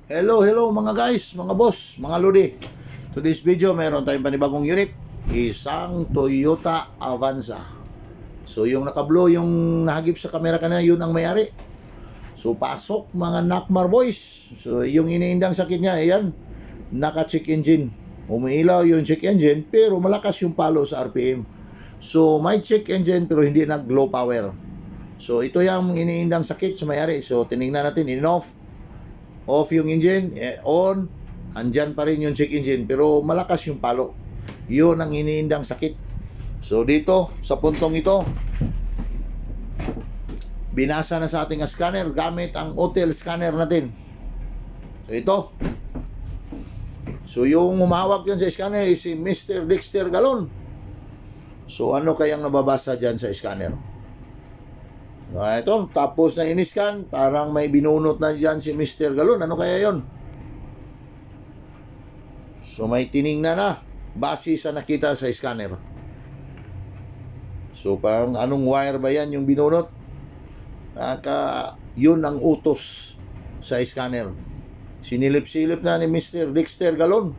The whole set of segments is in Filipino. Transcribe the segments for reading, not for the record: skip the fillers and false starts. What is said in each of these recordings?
Hello mga guys, mga boss, mga lodi. Today's video, meron tayong panibagong unit. Isang Toyota Avanza. So yung naka-blue, yung nahagip sa camera kanina, yun ang may-ari. So pasok mga Nakmar boys. So yung iniindang sakit niya, ayan, naka-check engine. Umiilaw yung check engine, pero malakas yung palo sa RPM. So may check engine, pero hindi nag-low power. So ito yung iniindang sakit sa may-ari. So tinignan natin, in-off. Off yung engine, on, andyan pa rin yung check engine, pero malakas yung palo. Yun ang iniindang sakit. So dito, sa puntong ito, binasa na sa ating scanner gamit ang hotel scanner natin. So ito. So yung humawak yun sa scanner is si Mr. Dexter Galon. So ano kayang nababasa dyan sa scanner? So, ito, tapos na in-scan, parang may binunot na dyan si Mr. Galon. Ano kaya yon? So may tiningnan na base sa nakita sa scanner. So parang anong wire ba yan yung binunot? Yun ang utos sa scanner. Sinilip-silip na ni Mr. Dexter Galon.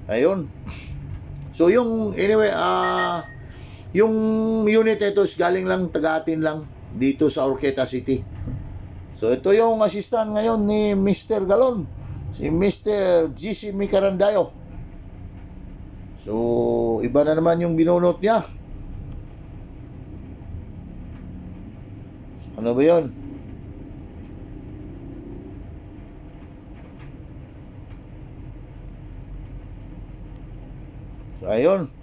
Ayun. So yung anyway, yung unit ito is galing lang, taga-atin lang dito sa Orqueta City. So ito yung assistant ngayon ni Mr. Galon, si Mr. GC Micarandayo. So iba na naman yung binunot niya. So, ano ba yun? So ayun.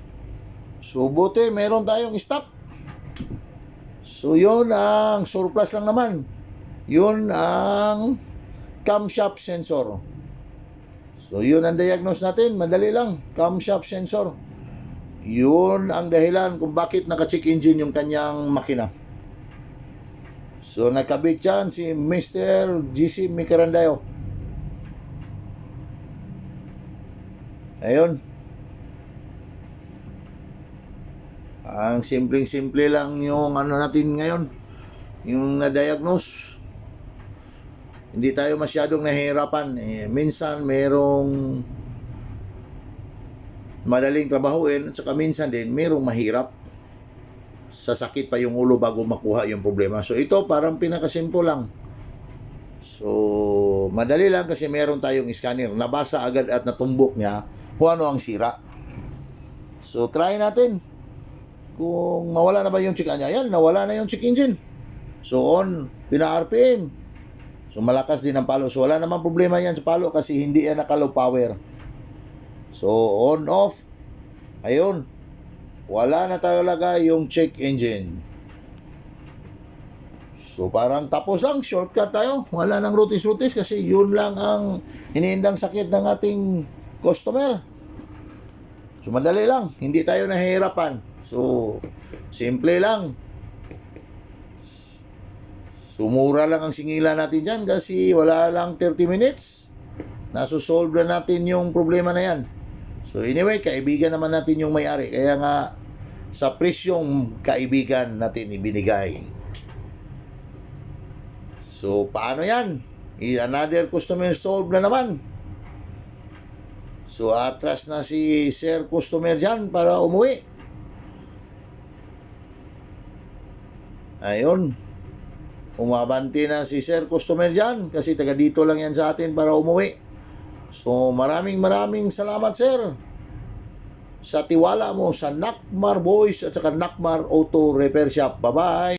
So buti meron tayong stock. So yun ang surplus lang naman. Yun ang camshaft sensor. So yun ang diagnose natin. Madali lang. Camshaft sensor. Yun ang dahilan kung bakit naka-check engine yung kanyang makina. So nakabit yan si Mr. GC Micarandayo. Ayun. Ang simpleng-simple lang yung ano natin ngayon, yung na-diagnose. Hindi tayo masyadong nahihirapan. Minsan merong madaling trabahuin at saka minsan din merong mahirap. Sasakit pa yung ulo bago makuha yung problema. So ito parang pinakasimple lang. So madali lang kasi meron tayong scanner. Nabasa agad at natumbok niya kung ano ang sira. So try natin. Kung mawala na ba yung check niya, yan, nawala na yung check engine. So on, pina-RPM. So malakas din ang palo. So wala namang problema yan sa palo kasi hindi yan naka-low power. So on, off. Ayun. Wala na talaga yung check engine. So parang tapos lang, shortcut tayo. Wala nang rutis-rutis kasi yun lang ang iniindang sakit ng ating customer. So madali lang, hindi tayo nahihirapan. So, simple lang. Sumura lang ang singila natin dyan kasi wala lang 30 minutes. Nasusolve na natin yung problema na yan. So, anyway, kaibigan naman natin yung may-ari. Kaya nga, sa presyong kaibigan natin ibinigay. So, paano yan? Another customer solve na naman. So, atras na si Sir Customer dyan para umuwi. Ayun. Umabanti na si Sir Customer dyan kasi taga dito lang yan sa atin para umuwi. So maraming salamat sir sa tiwala mo sa Nakmar Boys at saka Nakmar Auto Repair Shop. Bye bye.